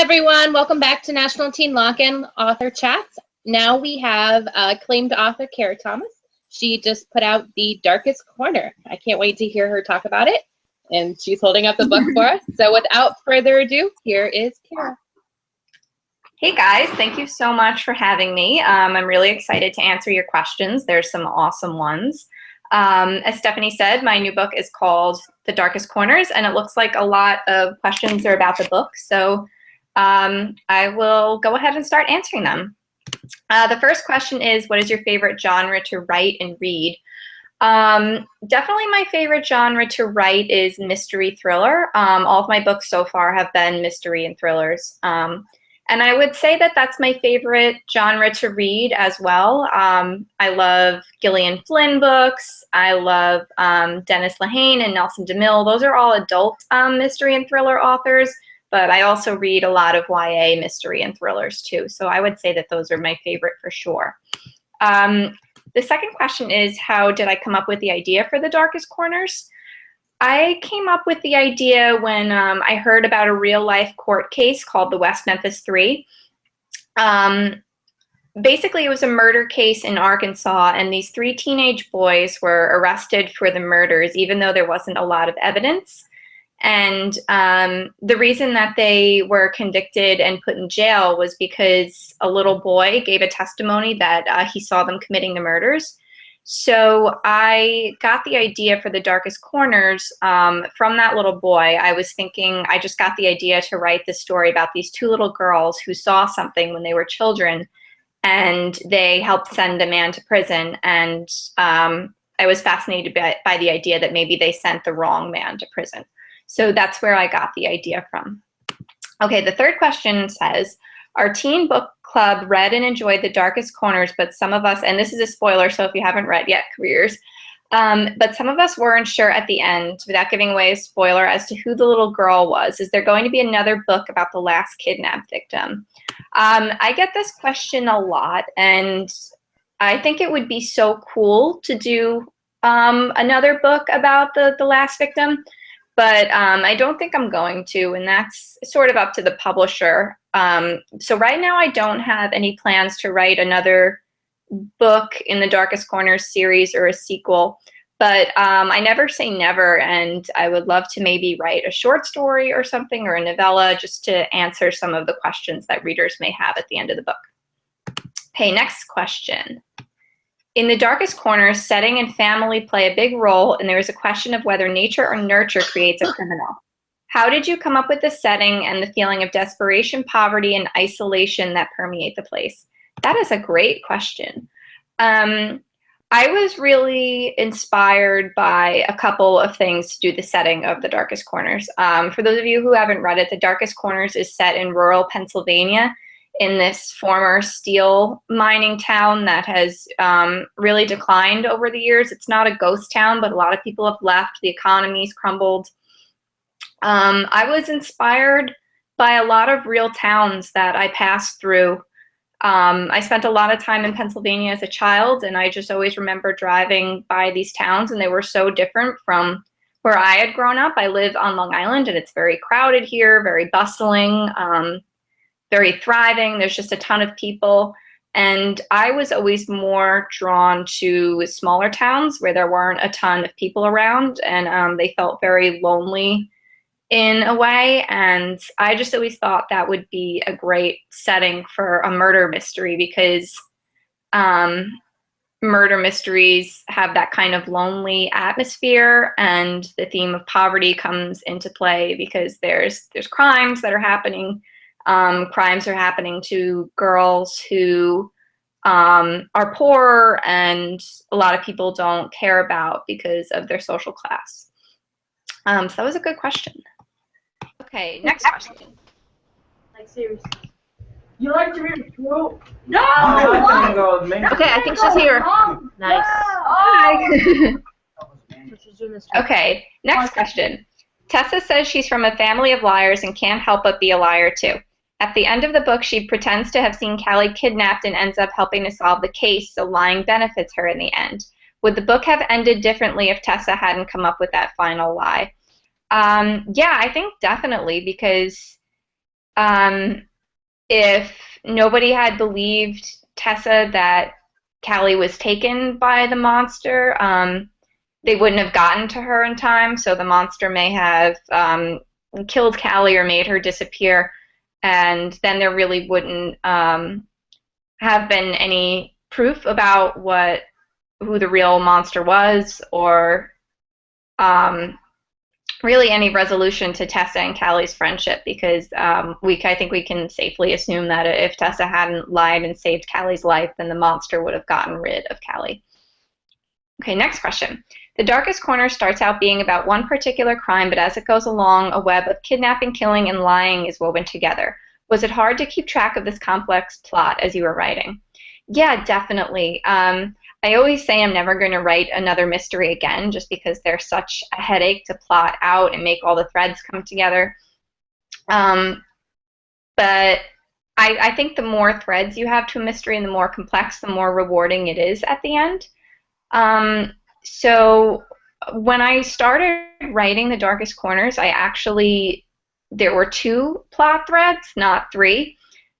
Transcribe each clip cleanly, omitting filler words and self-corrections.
everyone, welcome back to National Teen Lock-In Author Chats. Now we have acclaimed author Kara Thomas. She just put out The Darkest Corner. I can't wait to hear her talk about it, and she's holding up the book for us. So without further ado, here is Kara. Hey guys, thank you so much for having me. I'm really excited to answer your questions. There's some awesome ones. As Stephanie said, my new book is called The Darkest Corners, and it looks like a lot of questions are about the book. So I will go ahead and start answering them. The first question is, what is your favorite genre to write and read? Definitely my favorite genre to write is mystery thriller. All of my books so far have been mystery and thrillers. And I would say that that's my favorite genre to read as well. I love Gillian Flynn books. I love Dennis Lehane and Nelson DeMille. Those are all adult mystery and thriller authors. But I also read a lot of YA mystery and thrillers too. So I would say that those are my favorite for sure. The second question is, how did I come up with the idea for The Darkest Corners? I came up with the idea when I heard about a real life court case called the West Memphis 3. Basically, it was a murder case in Arkansas, and these 3 teenage boys were arrested for the murders, even though there wasn't a lot of evidence. And the reason that they were convicted and put in jail was because a little boy gave a testimony that he saw them committing the murders. So I got the idea for The Darkest Corners from that little boy. I was thinking, I just got the idea to write this story about these 2 little girls who saw something when they were children, and they helped send a man to prison. And I was fascinated by the idea that maybe they sent the wrong man to prison. So that's where I got the idea from. Okay, the third question says, our teen book club read and enjoyed The Darkest Corners, but some of us, and this is a spoiler, so if you haven't read yet, careers, but some of us weren't sure at the end, without giving away a spoiler, as to who the little girl was. Is there going to be another book about the last kidnapped victim? I get this question a lot, and I think it would be so cool to do another book about the last victim. But I don't think I'm going to, and that's sort of up to the publisher. So right now I don't have any plans to write another book in the Darkest Corners series or a sequel, but I never say never, and I would love to maybe write a short story or something, or a novella, just to answer some of the questions that readers may have at the end of the book. Okay, next question. In The Darkest Corners, setting and family play a big role, and there is a question of whether nature or nurture creates a criminal. How did you come up with the setting and the feeling of desperation, poverty, and isolation that permeate the place? That is a great question. I was really inspired by a couple of things to do the setting of The Darkest Corners. For those of you who haven't read it, The Darkest Corners is set in rural Pennsylvania, in this former steel mining town that has really declined over the years. It's not a ghost town, but a lot of people have left. The economy's crumbled. I was inspired by a lot of real towns that I passed through. I spent a lot of time in Pennsylvania as a child, and I just always remember driving by these towns, and they were so different from where I had grown up. I live on Long Island, and it's very crowded here, very bustling, very thriving. There's just a ton of people. And I was always more drawn to smaller towns where there weren't a ton of people around, and they felt very lonely in a way. And I just always thought that would be a great setting for a murder mystery, because murder mysteries have that kind of lonely atmosphere, and the theme of poverty comes into play because there's crimes that are happening. Crimes are happening to girls who are poor, and a lot of people don't care about because of their social class. So that was a good question. Okay, next question. Like, seriously. You like to read a quote? No! Okay, I think she's here. Nice. Hi. Okay, next question. Tessa says she's from a family of liars and can't help but be a liar too. At the end of the book, she pretends to have seen Callie kidnapped and ends up helping to solve the case, so lying benefits her in the end. Would the book have ended differently if Tessa hadn't come up with that final lie? Yeah, I think definitely, because If nobody had believed Tessa that Callie was taken by the monster, they wouldn't have gotten to her in time, so the monster may have killed Callie or made her disappear, and then there really wouldn't have been any proof about who the real monster was, or really any resolution to Tessa and Callie's friendship, because I think we can safely assume that if Tessa hadn't lied and saved Callie's life, then the monster would have gotten rid of Callie. Okay, next question. The Darkest Corner starts out being about one particular crime, but as it goes along, a web of kidnapping, killing, and lying is woven together. Was it hard to keep track of this complex plot as you were writing? Yeah, definitely. I always say I'm never going to write another mystery again, just because they're such a headache to plot out and make all the threads come together. But I think the more threads you have to a mystery and the more complex, the more rewarding it is at the end. So when I started writing The Darkest Corners, there were 2 plot threads, not 3.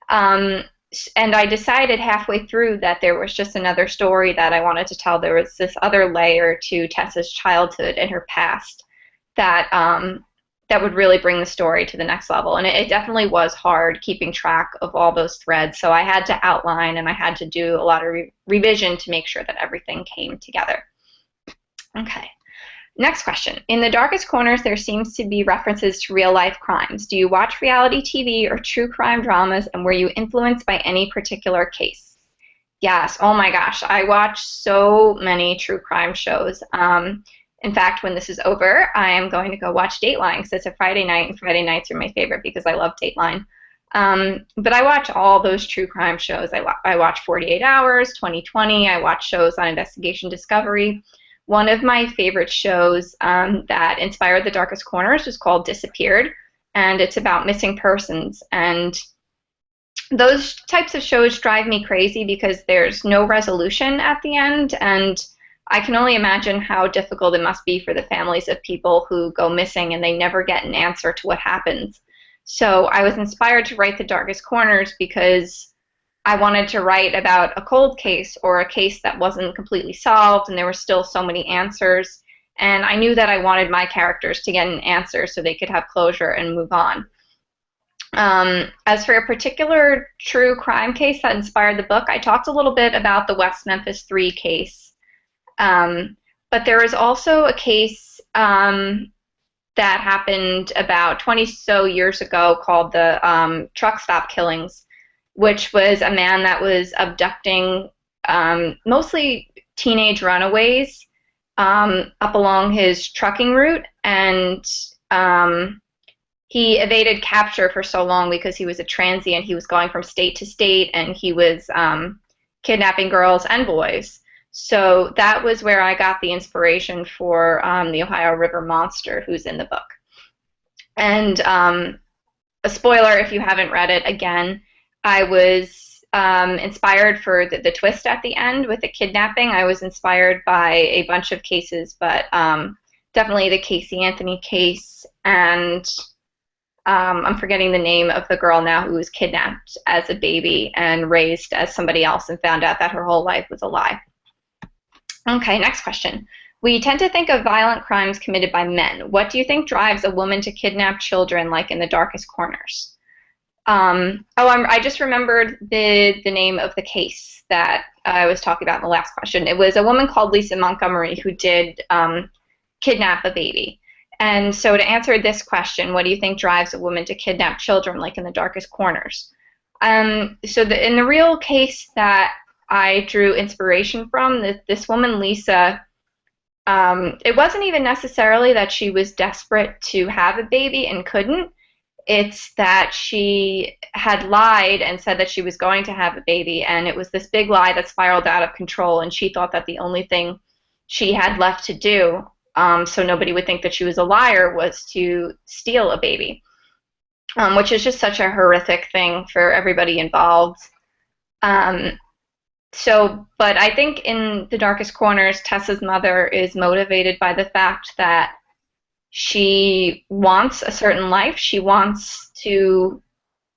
And I decided halfway through that there was just another story that I wanted to tell. There was this other layer to Tessa's childhood and her past that would really bring the story to the next level. And it definitely was hard keeping track of all those threads. So I had to outline and I had to do a lot of revision to make sure that everything came together. Okay. Next question. In The Darkest Corners, there seems to be references to real-life crimes. Do you watch reality TV or true crime dramas, and were you influenced by any particular case? Yes. Oh my gosh. I watch so many true crime shows. In fact, when this is over, I am going to go watch Dateline, because it's a Friday night, and Friday nights are my favorite because I love Dateline. But I watch all those true crime shows. I watch 48 Hours, 2020. I watch shows on Investigation Discovery. One of my favorite shows that inspired The Darkest Corners was called Disappeared, and it's about missing persons. And those types of shows drive me crazy because there's no resolution at the end, and I can only imagine how difficult it must be for the families of people who go missing and they never get an answer to what happens. So I was inspired to write The Darkest Corners because I wanted to write about a cold case or a case that wasn't completely solved and there were still so many answers. And I knew that I wanted my characters to get an answer so they could have closure and move on. As for a particular true crime case that inspired the book, I talked a little bit about the West Memphis 3 case. But there is also a case that happened about 20 so years ago called the Truck Stop Killings, which was a man that was abducting mostly teenage runaways up along his trucking route, and he evaded capture for so long because he was a transient. He was going from state to state, and he was kidnapping girls and boys. So that was where I got the inspiration for the Ohio River Monster, who's in the book. And a spoiler if you haven't read it, again, I was inspired for the twist at the end with the kidnapping. I was inspired by a bunch of cases, but definitely the Casey Anthony case, and I'm forgetting the name of the girl now who was kidnapped as a baby and raised as somebody else and found out that her whole life was a lie. Okay, next question. We tend to think of violent crimes committed by men. What do you think drives a woman to kidnap children like in The Darkest Corners? I just remembered the name of the case that I was talking about in the last question. It was a woman called Lisa Montgomery who did kidnap a baby. And so to answer this question, what do you think drives a woman to kidnap children like in The Darkest Corners? In the real case that I drew inspiration from, this woman, Lisa, it wasn't even necessarily that she was desperate to have a baby and couldn't. It's that she had lied and said that she was going to have a baby, and it was this big lie that spiraled out of control, and she thought that the only thing she had left to do, so nobody would think that she was a liar, was to steal a baby, which is just such a horrific thing for everybody involved. But I think in The Darkest Corners, Tessa's mother is motivated by the fact that she wants a certain life. She wants to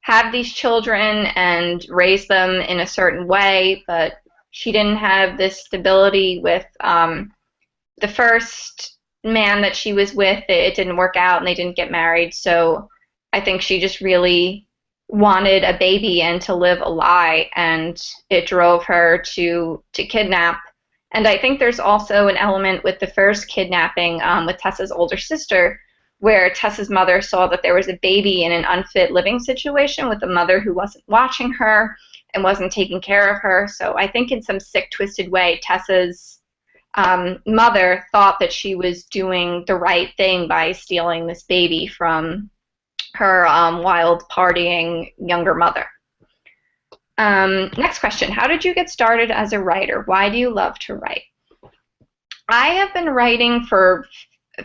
have these children and raise them in a certain way, but she didn't have this stability with the first man that she was with. It didn't work out and they didn't get married. So I think she just really wanted a baby and to live a lie, and it drove her to kidnap. And I think there's also an element with the first kidnapping with Tessa's older sister, where Tessa's mother saw that there was a baby in an unfit living situation with a mother who wasn't watching her and wasn't taking care of her. So I think in some sick, twisted way, Tessa's mother thought that she was doing the right thing by stealing this baby from her wild partying younger mother. Next question. How did you get started as a writer? Why do you love to write? I have been writing for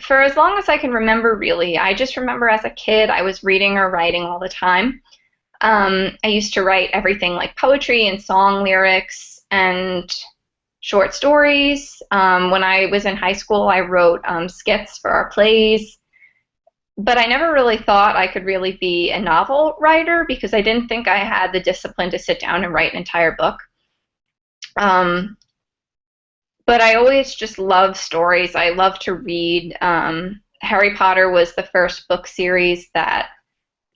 as long as I can remember, really. I just remember as a kid I was reading or writing all the time. I used to write everything like poetry and song lyrics and short stories. When I was in high school, I wrote skits for our plays. But I never really thought I could really be a novel writer because I didn't think I had the discipline to sit down and write an entire book. But I always just love stories. I love to read. Harry Potter was the first book series that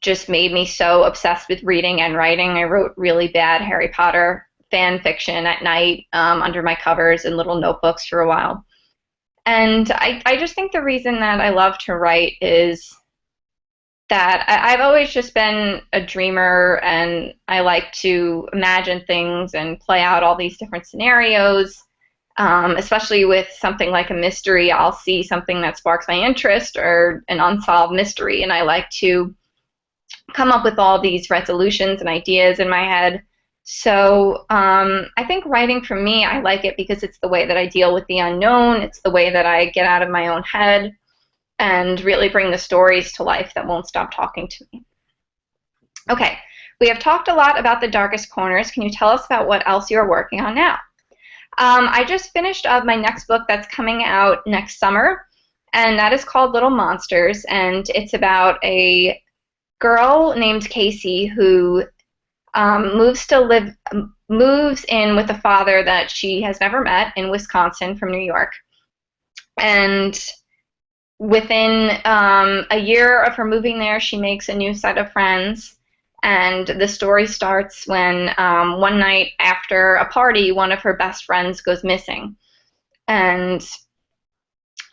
just made me so obsessed with reading and writing. I wrote really bad Harry Potter fan fiction at night under my covers in little notebooks for a while. And I just think the reason that I love to write is that I've always just been a dreamer, and I like to imagine things and play out all these different scenarios. Especially with something like a mystery, I'll see something that sparks my interest or an unsolved mystery, and I like to come up with all these resolutions and ideas in my head. So I think writing for me, I like it because it's the way that I deal with the unknown. It's the way that I get out of my own head and really bring the stories to life that won't stop talking to me. Okay, we have talked a lot about the Darkest Corners. Can you tell us about what else you're working on now? I just finished up my next book that's coming out next summer, and that is called Little Monsters, and it's about a girl named Casey who moves in with a father that she has never met in Wisconsin from New York. And within a year of her moving there, she makes a new set of friends. And the story starts when one night after a party, one of her best friends goes missing. And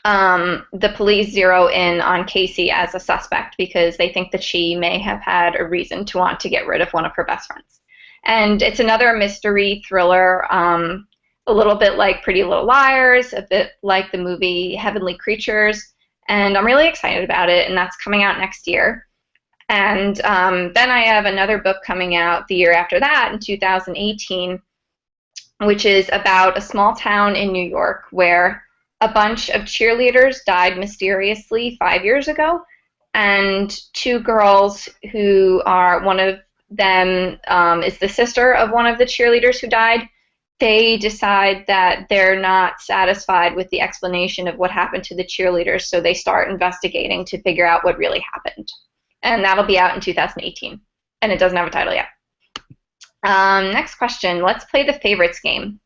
the police zero in on Casey as a suspect because they think that she may have had a reason to want to get rid of one of her best friends. And it's another mystery thriller, a little bit like Pretty Little Liars, a bit like the movie Heavenly Creatures. And I'm really excited about it, and that's coming out next year. And then I have another book coming out the year after that, in 2018, which is about a small town in New York where a bunch of cheerleaders died mysteriously 5 years ago, and two girls who are, one of them is the sister of one of the cheerleaders who died. They decide that they're not satisfied with the explanation of what happened to the cheerleaders, so they start investigating to figure out what really happened. And that'll be out in 2018. And it doesn't have a title yet. Next question. Let's play the favorites game.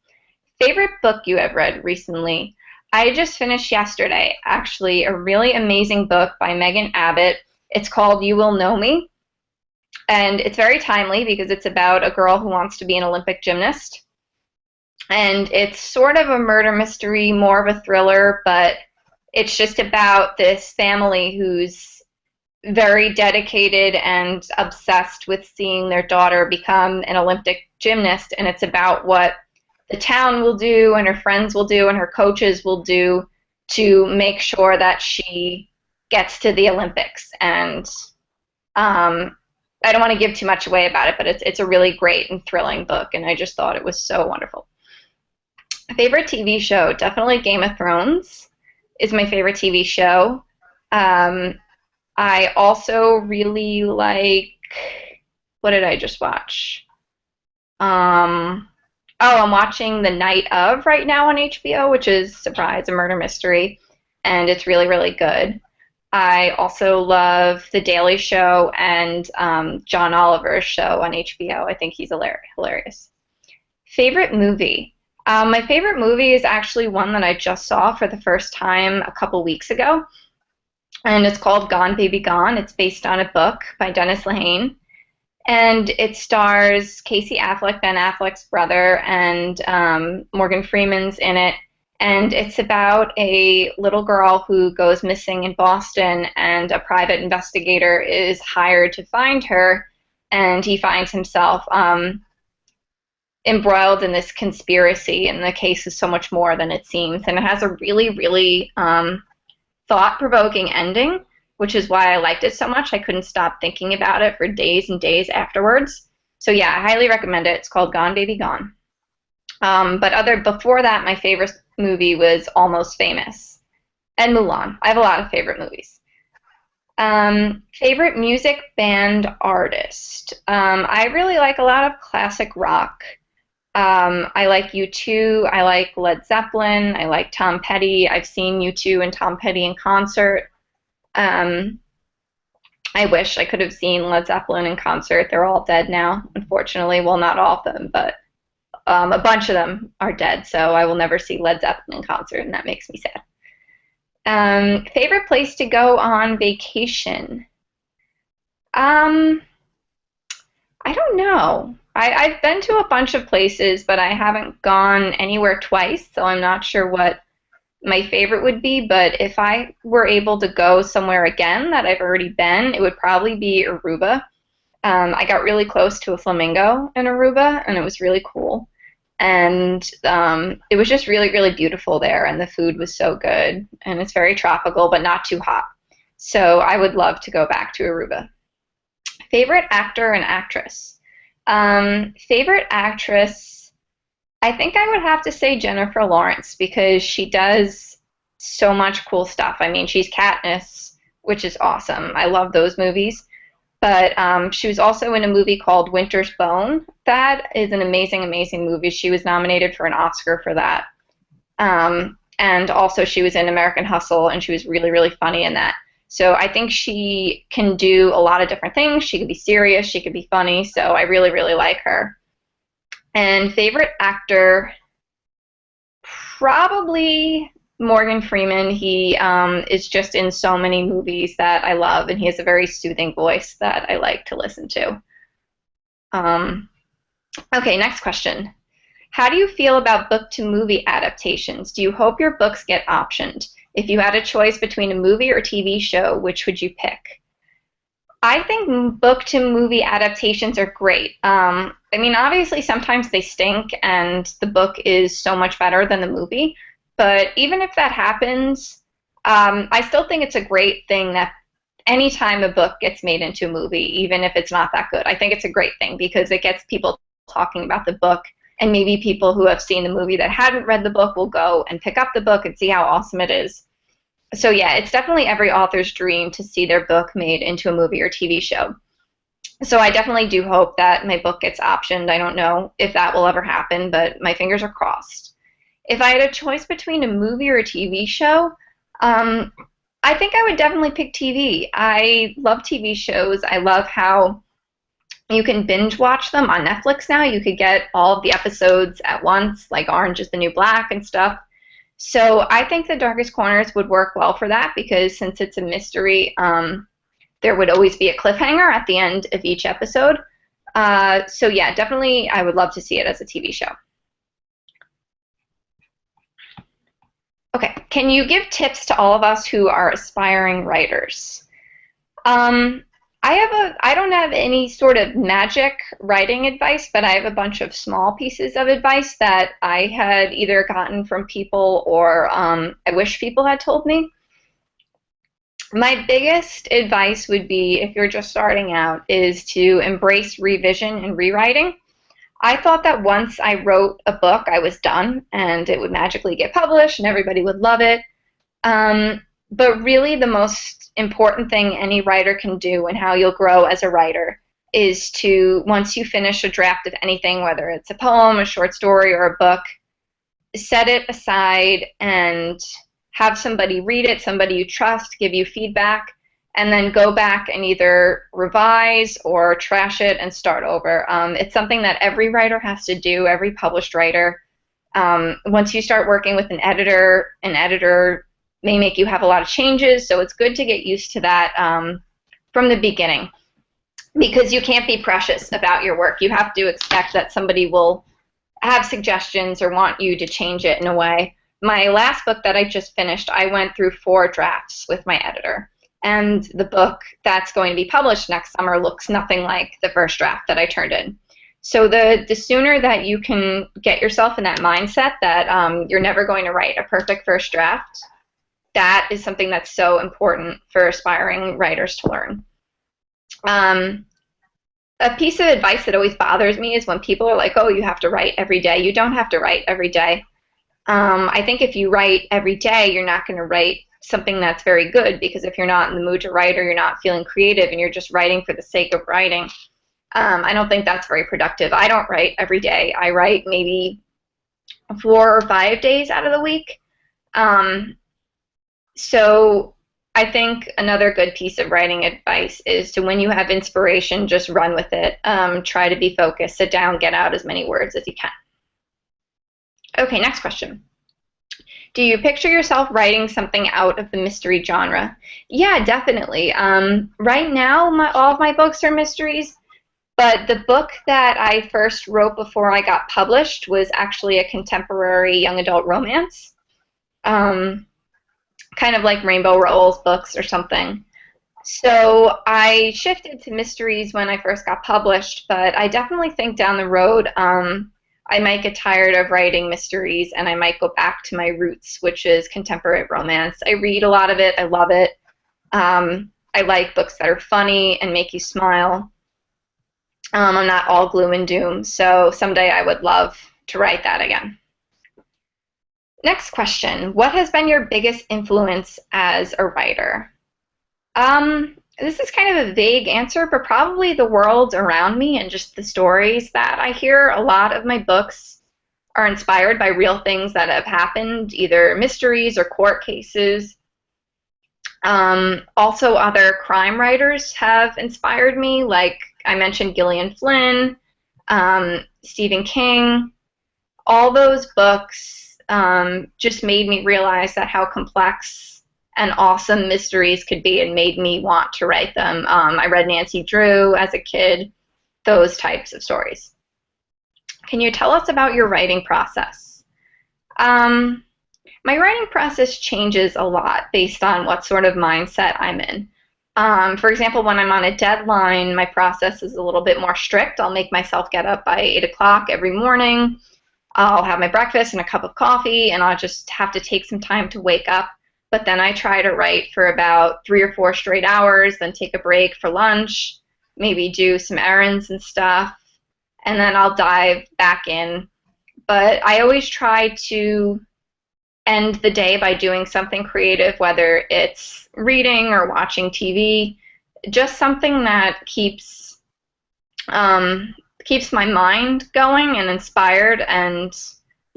Favorite book you have read recently? I just finished yesterday, actually, a really amazing book by Megan Abbott. It's called You Will Know Me. And it's very timely because it's about a girl who wants to be an Olympic gymnast. And it's sort of a murder mystery, more of a thriller, but it's just about this family who's very dedicated and obsessed with seeing their daughter become an Olympic gymnast, and it's about what the town will do and her friends will do and her coaches will do to make sure that she gets to the Olympics. And I don't want to give too much away about it, but it's a really great and thrilling book, and I just thought it was so wonderful. Favorite TV show? Definitely Game of Thrones is my favorite TV show. I also really like, what did I just watch? I'm watching The Night Of right now on HBO, which is, surprise, a murder mystery, and it's really, really good. I also love The Daily Show and John Oliver's show on HBO. I think he's hilarious. Favorite movie? My favorite movie is actually one that I just saw for the first time a couple weeks ago, and it's called Gone Baby Gone. It's based on a book by Dennis Lehane, and it stars Casey Affleck, Ben Affleck's brother, and Morgan Freeman's in it. And it's about a little girl who goes missing in Boston, and a private investigator is hired to find her, and he finds himself embroiled in this conspiracy, and the case is so much more than it seems. And it has a really, really thought-provoking ending, which is why I liked it so much. I couldn't stop thinking about it for days and days afterwards. So yeah, I highly recommend it. It's called Gone Baby Gone. But before that, my favorite movie was Almost Famous and Mulan. I have a lot of favorite movies. Favorite music band artist. I really like a lot of classic rock. I like U2. I like Led Zeppelin. I like Tom Petty. I've seen U2 and Tom Petty in concert. I wish I could have seen Led Zeppelin in concert. They're all dead now, unfortunately. Well, not all of them, but a bunch of them are dead, so I will never see Led Zeppelin in concert, and that makes me sad. Favorite place to go on vacation? I don't know. I've been to a bunch of places, but I haven't gone anywhere twice, so I'm not sure what my favorite would be. But if I were able to go somewhere again that I've already been, it would probably be Aruba. I got really close to a flamingo in Aruba, and it was really cool. And it was just really, really beautiful there, and the food was so good. And it's very tropical, but not too hot. So I would love to go back to Aruba. Favorite actor and actress? Favorite actress, I think I would have to say Jennifer Lawrence, because she does so much cool stuff. I mean, she's Katniss, which is awesome. I love those movies. But she was also in a movie called Winter's Bone. That is an amazing, amazing movie. She was nominated for an Oscar for that. And also she was in American Hustle, and she was really, really funny in that. So I think she can do a lot of different things. She could be serious, she could be funny, so I really, really like her. And favorite actor, probably Morgan Freeman. He is just in so many movies that I love, and he has a very soothing voice that I like to listen to. Okay, next question. How do you feel about book-to-movie adaptations? Do you hope your books get optioned? If you had a choice between a movie or TV show, which would you pick? I think book-to-movie adaptations are great. I mean, obviously, sometimes they stink, and the book is so much better than the movie. But even if that happens, I still think it's a great thing that anytime a book gets made into a movie, even if it's not that good, I think it's a great thing, because it gets people talking about the book, and maybe people who have seen the movie that hadn't read the book will go and pick up the book and see how awesome it is. So yeah, it's definitely every author's dream to see their book made into a movie or TV show. So I definitely do hope that my book gets optioned. I don't know if that will ever happen, but my fingers are crossed. If I had a choice between a movie or a TV show, I think I would definitely pick TV. I love TV shows. I love how you can binge watch them on Netflix now. You could get all of the episodes at once, like Orange is the New Black and stuff. So I think The Darkest Corners would work well for that, because since it's a mystery, there would always be a cliffhanger at the end of each episode. So yeah, definitely I would love to see it as a TV show. Okay, can you give tips to all of us who are aspiring writers? I don't have any sort of magic writing advice, but I have a bunch of small pieces of advice that I had either gotten from people or I wish people had told me. My biggest advice would be, if you're just starting out, is to embrace revision and rewriting. I thought that once I wrote a book, I was done, and it would magically get published and everybody would love it. But really the most important thing any writer can do, and how you'll grow as a writer, is to, once you finish a draft of anything, whether it's a poem, a short story, or a book, set it aside and have somebody read it, somebody you trust, give you feedback, and then go back and either revise or trash it and start over. It's something that every writer has to do, every published writer. Once you start working with an editor may make you have a lot of changes, so it's good to get used to that from the beginning, because you can't be precious about your work. You have to expect that somebody will have suggestions or want you to change it in a way. My last book that I just finished, I went through 4 drafts with my editor, and the book that's going to be published next summer looks nothing like the first draft that I turned in. So the sooner that you can get yourself in that mindset that you're never going to write a perfect first draft, that is something that's so important for aspiring writers to learn. A piece of advice that always bothers me is when people are like, oh, you have to write every day. You don't have to write every day. I think if you write every day, you're not going to write something that's very good, because if you're not in the mood to write, or you're not feeling creative and you're just writing for the sake of writing, I don't think that's very productive. I don't write every day. I write maybe 4 or 5 days out of the week. So I think another good piece of writing advice is to, when you have inspiration, just run with it. Try to be focused. Sit down, get out as many words as you can. Okay, next question. Do you picture yourself writing something out of the mystery genre? Yeah, definitely. Right now, all of my books are mysteries, but the book that I first wrote before I got published was actually a contemporary young adult romance. Kind of like Rainbow Rowell's books or something. So I shifted to mysteries when I first got published, but I definitely think down the road I might get tired of writing mysteries and I might go back to my roots, which is contemporary romance. I read a lot of it. I love it. I like books that are funny and make you smile. I'm not all gloom and doom, so someday I would love to write that again. Next question. What has been your biggest influence as a writer? This is kind of a vague answer, but probably the world around me and just the stories that I hear. A lot of my books are inspired by real things that have happened, either mysteries or court cases. Also, other crime writers have inspired me, like I mentioned Gillian Flynn, Stephen King. All those books just made me realize that how complex and awesome mysteries could be, and made me want to write them. I read Nancy Drew as a kid, those types of stories. Can you tell us about your writing process? My writing process changes a lot based on what sort of mindset I'm in. For example, when I'm on a deadline, my process is a little bit more strict. I'll make myself get up by 8 o'clock every morning. I'll have my breakfast and a cup of coffee, and I'll just have to take some time to wake up. But then I try to write for about 3 or 4 straight hours, then take a break for lunch, maybe do some errands and stuff, and then I'll dive back in. But I always try to end the day by doing something creative, whether it's reading or watching TV, just something that keeps my mind going and inspired, and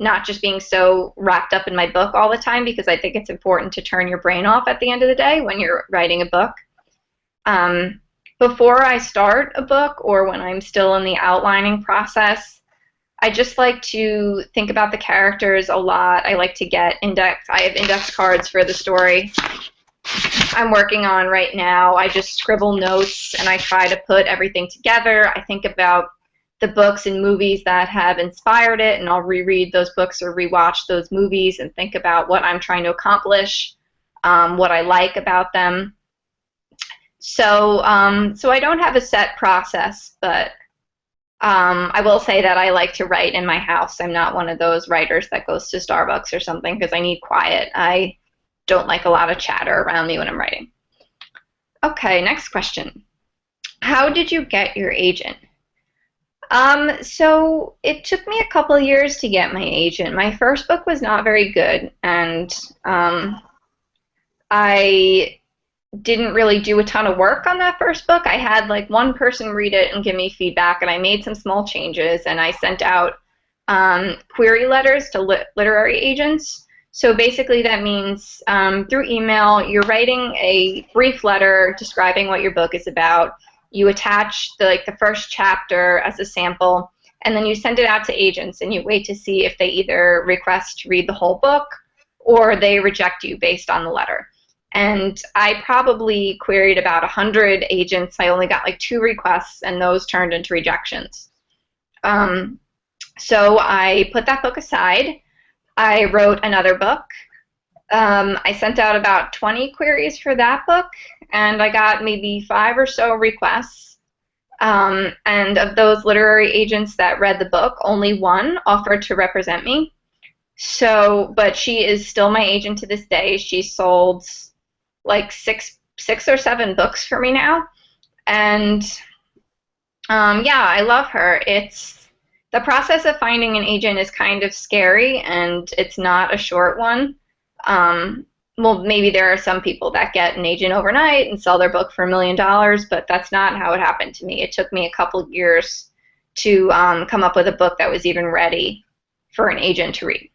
not just being so wrapped up in my book all the time, because I think it's important to turn your brain off at the end of the day when you're writing a book. Before I start a book, or when I'm still in the outlining process, I just like to think about the characters a lot. I like to get I have index cards for the story I'm working on right now. I just scribble notes and I try to put everything together. I think about the books and movies that have inspired it, and I'll reread those books or rewatch those movies and think about what I'm trying to accomplish, what I like about them. So I don't have a set process, but I will say that I like to write in my house. I'm not one of those writers that goes to Starbucks or something, because I need quiet. I don't like a lot of chatter around me when I'm writing. Okay, next question. How did you get your agent? So it took me a couple of years to get my agent. My first book was not very good, and I didn't really do a ton of work on that first book. I had like one person read it and give me feedback, and I made some small changes, and I sent out query letters to literary agents So basically that means through email, you're writing a brief letter describing what your book is about. You attach the first chapter as a sample, and then you send it out to agents, and you wait to see if they either request to read the whole book or they reject you based on the letter. And I probably queried about 100 agents. I only got like 2 requests, and those turned into rejections. So I put that book aside. I wrote another book. I sent out about 20 queries for that book, and I got maybe 5 or so requests. And of those literary agents that read the book, only 1 offered to represent me. So, but she is still my agent to this day. She sold like six or 7 books for me now, and yeah, I love her. The process of finding an agent is kind of scary, and it's not a short one. Well, maybe there are some people that get an agent overnight and sell their book for $1 million, but that's not how it happened to me. It took me a couple years to come up with a book that was even ready for an agent to read.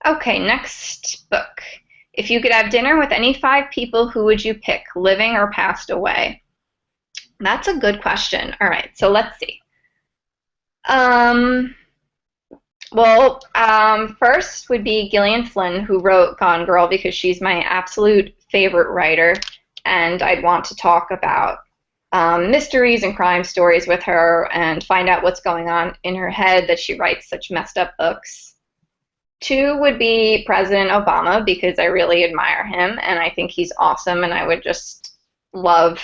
Okay, next book. If you could have dinner with any 5 people, who would you pick, living or passed away? That's a good question. All right, so let's see. First would be Gillian Flynn, who wrote Gone Girl, because she's my absolute favorite writer, and I'd want to talk about mysteries and crime stories with her and find out what's going on in her head that she writes such messed up books. 2 would be President Obama, because I really admire him, and I think he's awesome, and I would just love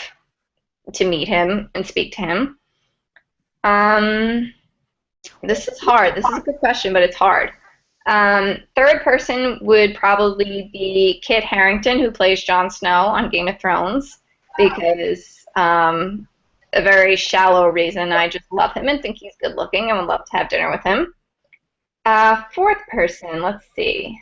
to meet him and speak to him. This is hard. This is a good question, but it's hard. 3rd person would probably be Kit Harington, who plays Jon Snow on Game of Thrones, because a very shallow reason. I just love him and think he's good looking and would love to have dinner with him. 4th person, let's see.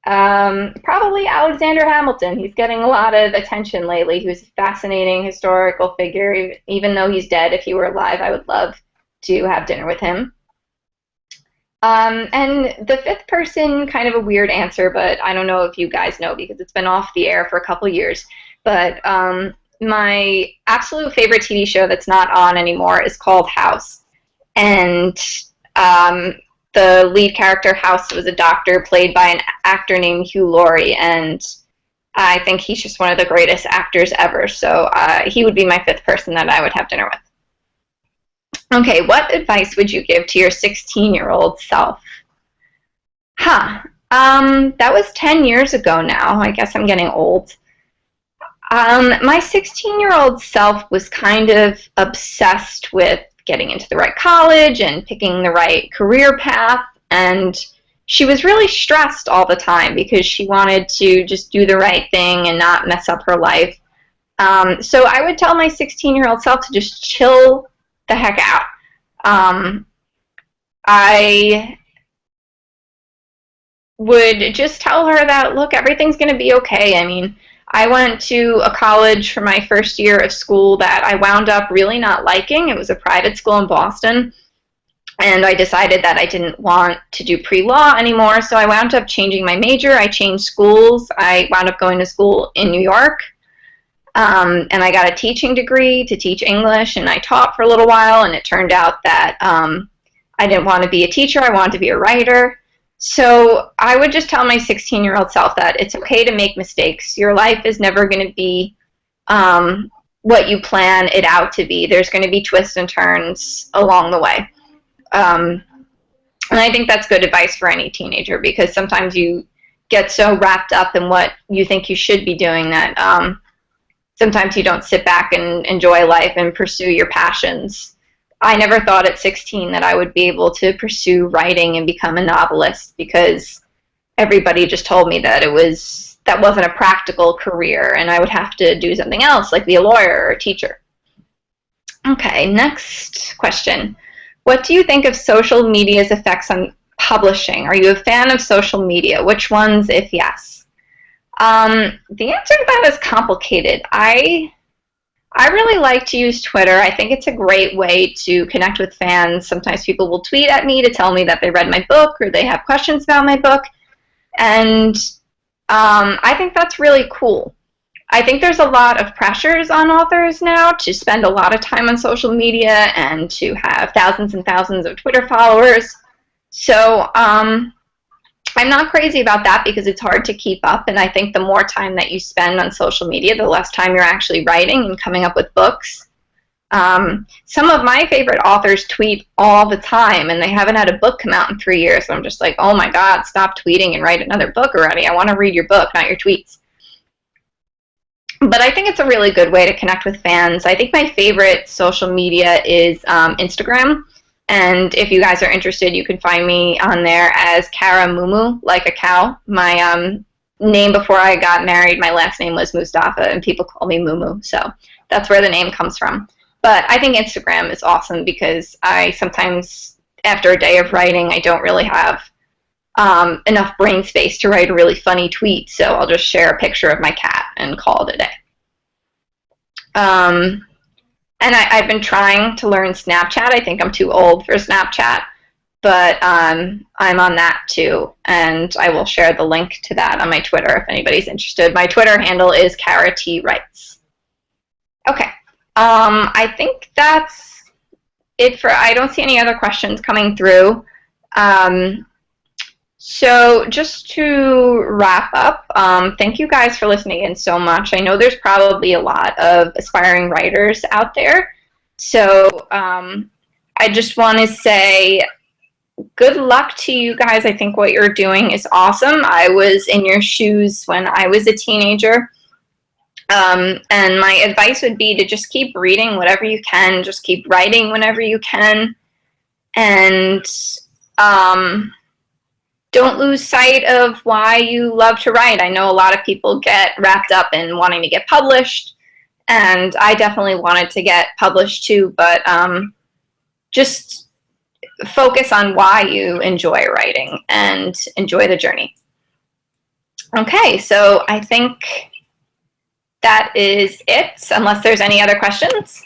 Probably Alexander Hamilton. He's getting a lot of attention lately. He was a fascinating historical figure. Even though he's dead, if he were alive, I would love to have dinner with him. And the 5th person, kind of a weird answer, but I don't know if you guys know because it's been off the air for a couple years. But my absolute favorite TV show that's not on anymore is called House. And the lead character, House, was a doctor played by an actor named Hugh Laurie, and I think he's just one of the greatest actors ever. So he would be my 5th person that I would have dinner with. Okay, what advice would you give to your 16-year-old self? That was 10 years ago now. I guess I'm getting old. My 16-year-old self was kind of obsessed with getting into the right college and picking the right career path, and she was really stressed all the time because she wanted to just do the right thing and not mess up her life. So I would tell my 16-year-old self to just chill the heck out. I would just tell her that, look, everything's going to be okay. I mean, I went to a college for my first year of school that I wound up really not liking. It was a private school in Boston, and I decided that I didn't want to do pre-law anymore, so I wound up changing my major. I changed schools. I wound up going to school in New York. And I got a teaching degree to teach English, and I taught for a little while, and it turned out that I didn't want to be a teacher. I wanted to be a writer. So I would just tell my 16-year-old self that it's okay to make mistakes. Your life is never going to be what you plan it out to be. There's going to be twists and turns along the way. And I think that's good advice for any teenager, because sometimes you get so wrapped up in what you think you should be doing that sometimes you don't sit back and enjoy life and pursue your passions. I never thought at 16 that I would be able to pursue writing and become a novelist, because everybody just told me that that wasn't a practical career and I would have to do something else, like be a lawyer or a teacher. Okay, next question. What do you think of social media's effects on publishing? Are you a fan of social media? Which ones, if yes? The answer to that is complicated. I I really like to use Twitter. I think it's a great way to connect with fans. Sometimes people will tweet at me to tell me that they read my book or they have questions about my book. And I think that's really cool. I think there's a lot of pressures on authors now to spend a lot of time on social media and to have thousands and thousands of Twitter followers. So I'm not crazy about that because it's hard to keep up, and I think the more time that you spend on social media, the less time you're actually writing and coming up with books. Some of my favorite authors tweet all the time, and they haven't had a book come out in 3 years, so I'm just like, oh my god, stop tweeting and write another book already. I want to read your book, not your tweets. But I think it's a really good way to connect with fans. I think my favorite social media is Instagram. And if you guys are interested, you can find me on there as Kara Mumu, like a cow. My name before I got married, my last name was Mustafa, and people call me Mumu. So that's where the name comes from. But I think Instagram is awesome because I sometimes, after a day of writing, I don't really have enough brain space to write a really funny tweet. So I'll just share a picture of my cat and call it a day. And I've been trying to learn Snapchat. I think I'm too old for Snapchat, but I'm on that too, and I will share the link to that on my Twitter if anybody's interested. My Twitter handle is Kara T Writes. Okay, I think that's it for. I don't see any other questions coming through. So just to wrap up, thank you guys for listening in so much. I know there's probably a lot of aspiring writers out there. So I just want to say good luck to you guys. I think what you're doing is awesome. I was in your shoes when I was a teenager. And my advice would be to just keep reading whatever you can. Just keep writing whenever you can. And don't lose sight of why you love to write. I know a lot of people get wrapped up in wanting to get published, and I definitely wanted to get published too, but just focus on why you enjoy writing and enjoy the journey. Okay, so I think that is it, unless there's any other questions.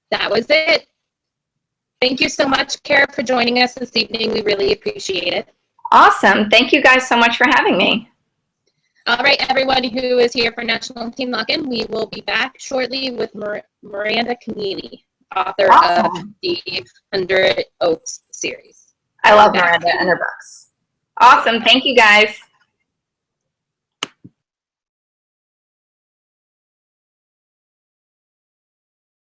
That was it. Thank you so much, Kara, for joining us this evening. We really appreciate it. Awesome. Thank you guys so much for having me. All right, everyone who is here for National Teen Lock-In, we will be back shortly with Miranda Canini, author of the 100 Oaks series. I love Miranda and her books. Awesome. Thank you, guys.